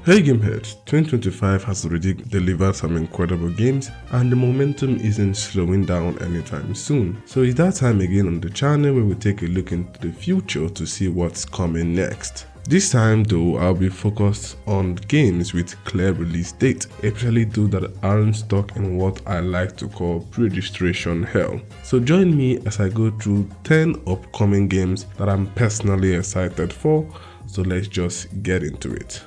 Hey Gameheads, 2025 has already delivered some incredible games and the momentum isn't slowing down anytime soon. So it's that time again on the channel where we take a look into the future to see what's coming next. This time though, I'll be focused on games with clear release date, especially those that aren't stuck in what I like to call pre-registration hell. So join me as I go through 10 upcoming games that I'm personally excited for, so let's just get into it.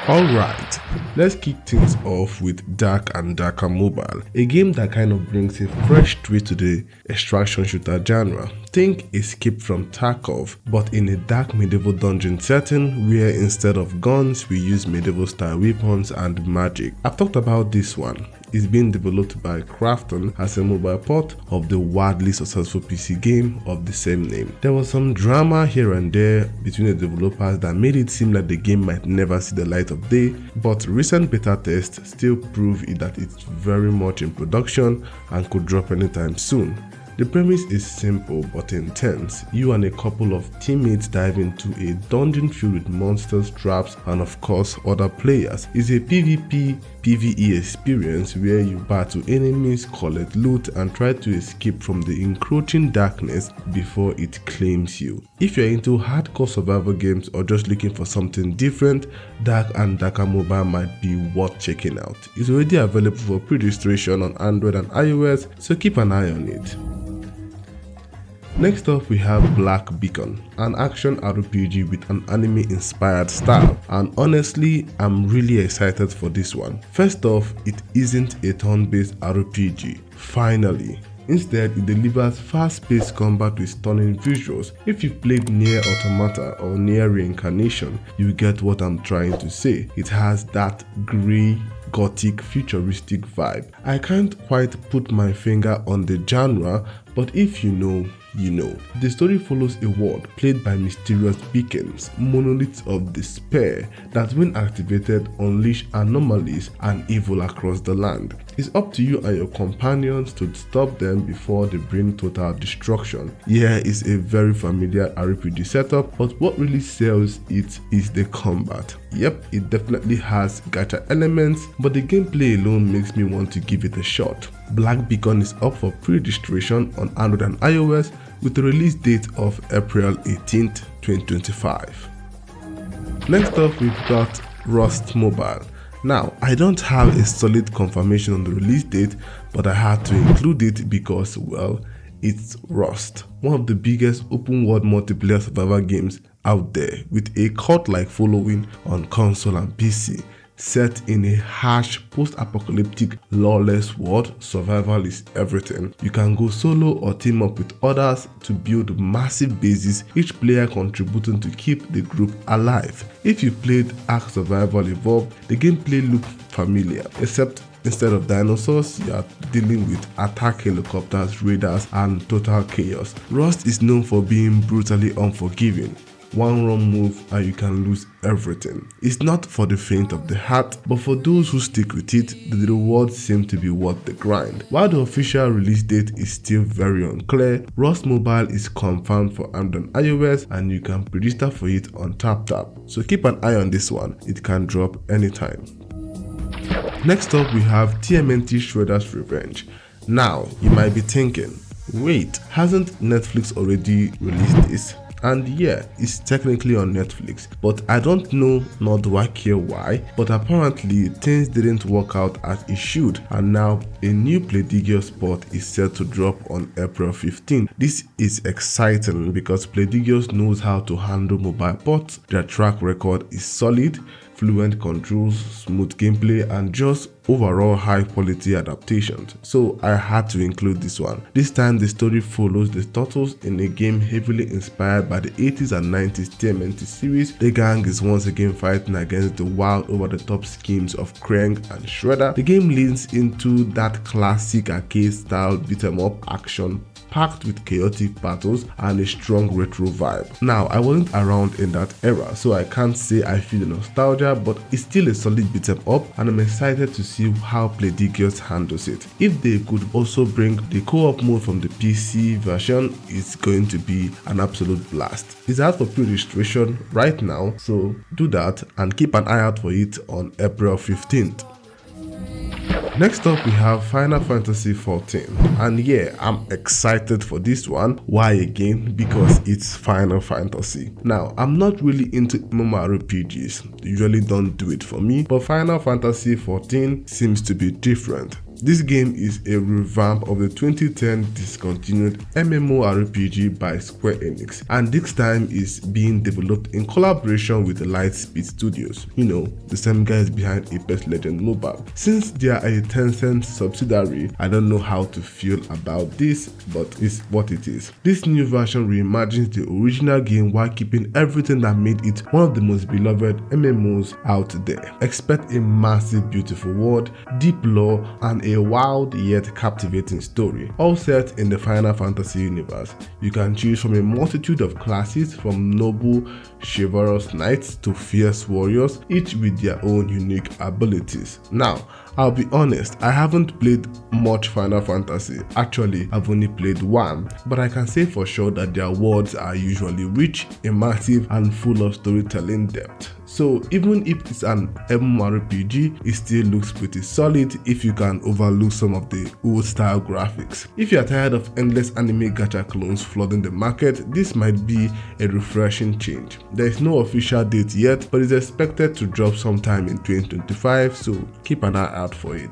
Alright, let's kick things off with Dark and Darker Mobile, a game that kind of brings a fresh twist to the extraction shooter genre. Think Escape from Tarkov, but in a dark medieval dungeon setting where instead of guns we use medieval style weapons and magic. I've talked about this one. It's being developed by Crashlands as a mobile port of the wildly successful PC game of the same name. There was some drama here and there between the developers that made it seem like the game might never see the light of day, but recent beta tests still prove that it's very much in production and could drop anytime soon. The premise is simple but intense. You and a couple of teammates dive into a dungeon filled with monsters, traps, and of course other players. It's a PvP/PvE experience where you battle enemies, collect loot, and try to escape from the encroaching darkness before it claims you. If you're into hardcore survival games or just looking for something different, Dark and Darker Mobile might be worth checking out. It's already available for pre-registration on Android and iOS, so keep an eye on it. Next up we have Black Beacon, an action RPG with an anime-inspired style, and honestly I'm really excited for this one. First off, it isn't a turn-based RPG, finally. Instead, it delivers fast-paced combat with stunning visuals. If you've played Nier Automata or Nier Reincarnation, you get what I'm trying to say. It has that grey, gothic, futuristic vibe. I can't quite put my finger on the genre, but if you know, you know. The story follows a world played by mysterious beacons, monoliths of despair that when activated unleash anomalies and evil across the land. It's up to you and your companions to stop them before they bring total destruction. Yeah, it's a very familiar RPG setup, but what really sells it is the combat. Yep, it definitely has gacha elements, but the gameplay alone makes me want to give it a shot. Black Beacon is up for pre-registration on Android and iOS with a release date of April 18th, 2025. Next up we've got Rust Mobile. Now, I don't have a solid confirmation on the release date, but I had to include it because, well, it's Rust, one of the biggest open world multiplayer survival games out there with a cult-like following on console and PC. Set in a harsh post-apocalyptic lawless world, survival is everything. You can go solo or team up with others to build massive bases, each player contributing to keep the group alive. If you played Ark Survival Evolved, the gameplay looked familiar, except instead of dinosaurs, you are dealing with attack helicopters, raiders, and total chaos. Rust is known for being brutally unforgiving. One wrong move and you can lose everything. It's not for the faint of the heart, but for those who stick with it, the rewards seem to be worth the grind. While the official release date is still very unclear, Rust Mobile is confirmed for Android and iOS and you can register for it on TapTap. So keep an eye on this one, it can drop anytime. Next up we have Tmnt Shredder's Revenge. Now, you might be thinking, wait, hasn't Netflix already released this? And yeah, it's technically on Netflix, but I don't know, nor do I care why, but apparently things didn't work out as it should, and now a new Playdigious port is set to drop on April 15. This is exciting because Playdigious knows how to handle mobile ports. Their track record is solid, fluent controls, smooth gameplay, and just overall high quality adaptations. So I had to include this one. This time the story follows the turtles in a game heavily inspired by the 80s and 90s Tmnt series. The gang is once again fighting against the wild over-the-top schemes of Krang and Shredder. The game leans into that classic arcade style beat-em-up action packed with chaotic battles and a strong retro vibe. Now, I wasn't around in that era, so I can't say I feel the nostalgia, but it's still a solid beat 'em up, and I'm excited to see how Playdigious handles it. If they could also bring the co-op mode from the PC version, it's going to be an absolute blast. It's out for pre-registration right now, so do that and keep an eye out for it on April 15th. Next up, we have Final Fantasy XIV, and yeah, I'm excited for this one. Why again? Because it's Final Fantasy. Now, I'm not really into MMORPGs, usually don't do it for me, but Final Fantasy XIV seems to be different. This game is a revamp of the 2010 discontinued MMORPG by Square Enix, and this time is being developed in collaboration with Lightspeed Studios, the same guys behind Apex Legends Mobile. Since they are a Tencent subsidiary, I don't know how to feel about this, but it's what it is. This new version reimagines the original game while keeping everything that made it one of the most beloved MMOs out there. Expect a massive, beautiful world, deep lore, and a wild yet captivating story, all set in the Final Fantasy universe. You can choose from a multitude of classes, from noble, chivalrous knights to fierce warriors, each with their own unique abilities. Now, I'll be honest, I haven't played much Final Fantasy. Actually, I've only played one, but I can say for sure that their worlds are usually rich, immersive, and full of storytelling depth. So even if it's an MMORPG, it still looks pretty solid if you can overlook some of the old style graphics. If you are tired of endless anime gacha clones flooding the market, this might be a refreshing change. There is no official date yet, but it's expected to drop sometime in 2025, so keep an eye out for it.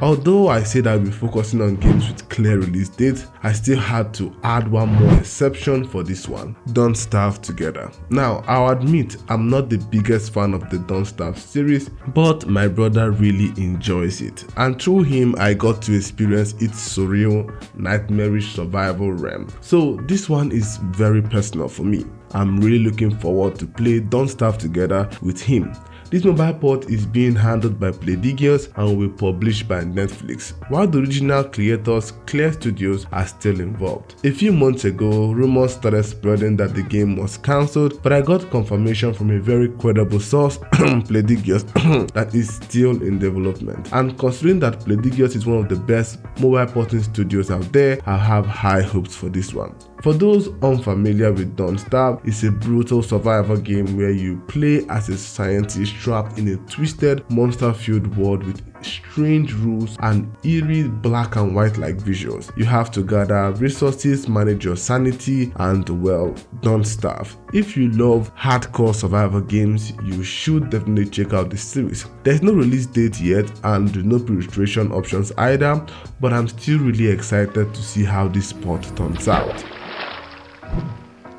Although I said I'll be focusing on games with clear release dates, I still had to add one more exception for this one: Don't Starve Together. Now, I'll admit I'm not the biggest fan of the Don't Starve series, but my brother really enjoys it, and through him I got to experience its surreal, nightmarish survival realm. So this one is very personal for me. I'm really looking forward to play Don't Starve Together with him. This mobile port is being handled by Playdigious and will be published by Netflix, while the original creators, Clear Studios, are still involved. A few months ago, rumors started spreading that the game was cancelled, but I got confirmation from a very credible source, Playdigious, that is still in development. And considering that Playdigious is one of the best mobile porting studios out there, I have high hopes for this one. For those unfamiliar with Don't Starve, it's a brutal survival game where you play as a scientist trapped in a twisted, monster-filled world with strange rules and eerie black and white like visuals. You have to gather resources, manage your sanity, and well, don't starve. If you love hardcore survival games, you should definitely check out the series. There's no release date yet and no pre-registration options either, but I'm still really excited to see how this port turns out.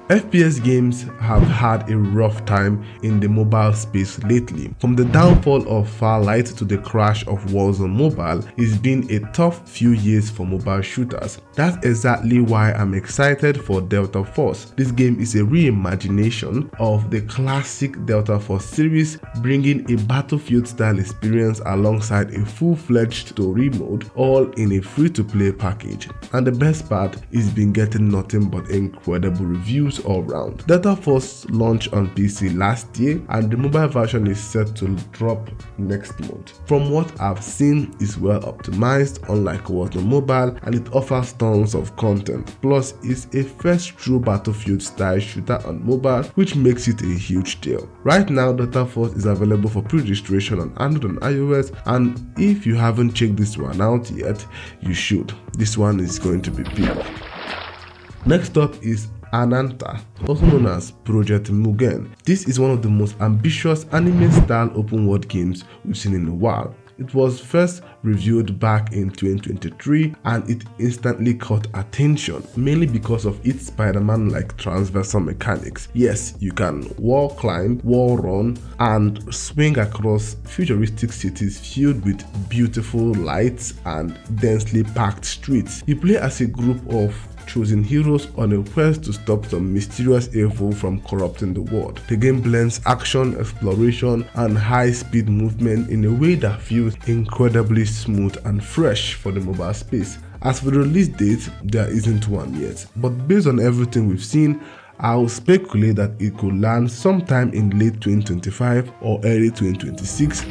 FPS games have had a rough time in the mobile space lately. From the downfall of Farlight to the crash of Warzone Mobile, it's been a tough few years for mobile shooters. That's exactly why I'm excited for Delta Force. This game is a reimagination of the classic Delta Force series, bringing a Battlefield-style experience alongside a full-fledged story mode, all in a free-to-play package. And the best part is been getting nothing but incredible reviews all round. Delta Force launched on PC last year, and the mobile version is set to drop next month. From what I've seen, it's well optimized, unlike Warzone Mobile, and it offers tons of content. Plus, it's a first true Battlefield style shooter on mobile, which makes it a huge deal. Right now, Delta Force is available for pre-registration on Android and iOS, and if you haven't checked this one out yet, you should. This one is going to be big. Next up is Ananta, also known as Project Mugen. This is one of the most ambitious anime-style open-world games we've seen in a while. It was first reviewed back in 2023 and it instantly caught attention, mainly because of its Spider-Man-like transversal mechanics. Yes, you can wall climb, wall run, and swing across futuristic cities filled with beautiful lights and densely packed streets. You play as a group of chosen heroes on a quest to stop some mysterious evil from corrupting the world. The game blends action, exploration, and high-speed movement in a way that feels incredibly smooth and fresh for the mobile space. As for the release date, there isn't one yet, but based on everything we've seen, I'll speculate that it could land sometime in late 2025 or early 2026.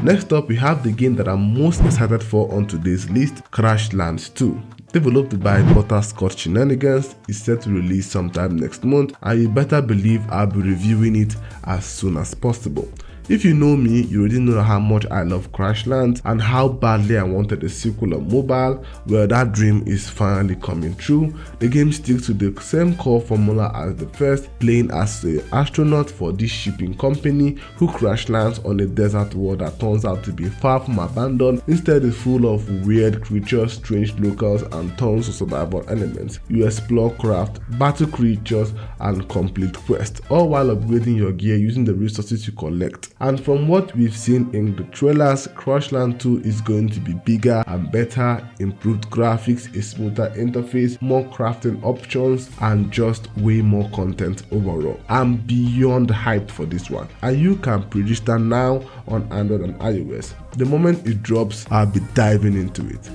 Next up, we have the game that I'm most excited for on today's list, Crashlands 2. Developed by Butterscotch Shenanigans, is set to release sometime next month, and you better believe I'll be reviewing it as soon as possible. If you know me, you already know how much I love Crashlands and how badly I wanted a sequel on mobile. Well, that dream is finally coming true. The game sticks to the same core formula as the first, playing as an astronaut for this shipping company who crash lands on a desert world that turns out to be far from abandoned. Instead, it's full of weird creatures, strange locals, and tons of survival elements. You explore craft, battle creatures, and complete quests, all while upgrading your gear using the resources you collect. And from what we've seen in the trailers, Crashlands 2 is going to be bigger and better, improved graphics, a smoother interface, more crafting options, and just way more content overall. I'm beyond hyped for this one, and you can pre-register now on Android and iOS. The moment it drops, I'll be diving into it.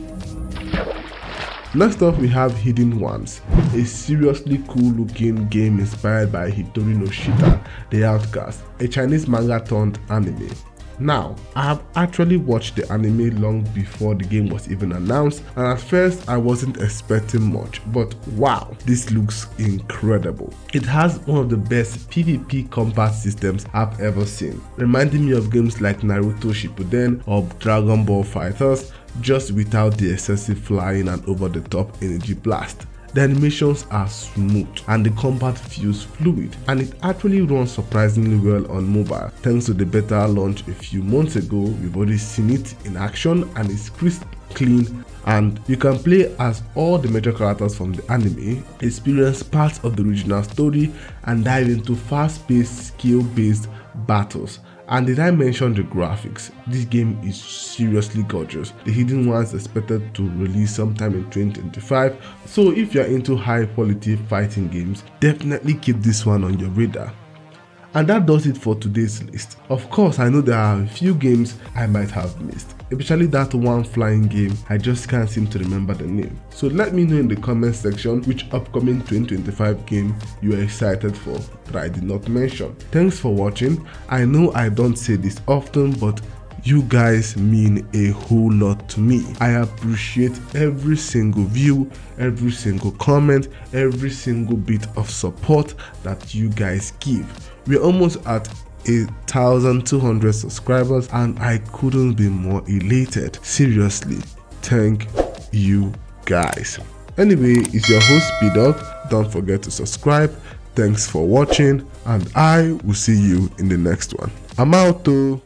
Next up, we have Hidden Ones, a seriously cool looking game inspired by Hitori no Shita, The Outcast, a Chinese manga turned anime. Now, I have actually watched the anime long before the game was even announced, and at first I wasn't expecting much, but wow, this looks incredible. It has one of the best PvP combat systems I've ever seen, reminding me of games like Naruto Shippuden or Dragon Ball FighterZ, just without the excessive flying and over-the-top energy blast. The animations are smooth and the combat feels fluid, and it actually runs surprisingly well on mobile. Thanks to the beta launch a few months ago, we've already seen it in action and it's crisp, clean, and you can play as all the major characters from the anime, experience parts of the original story, and dive into fast-paced, skill-based battles. And did I mention the graphics? This game is seriously gorgeous. The Hidden Ones is expected to release sometime in 2025, so if you're into high quality fighting games, definitely keep this one on your radar. And that does it for today's list. Of course, I know there are a few games I might have missed, especially that one flying game. I just can't seem to remember the name. So let me know in the comment section which upcoming 2025 game you are excited for that I did not mention. Thanks for watching. I know I don't say this often, but you guys mean a whole lot to me. I appreciate every single view, every single comment, every single bit of support that you guys give. We're almost at 1,200 subscribers and I couldn't be more elated. Seriously, thank you guys. Anyway, it's your host P-Dog. Don't forget to subscribe. Thanks for watching and I will see you in the next one. I'm out though.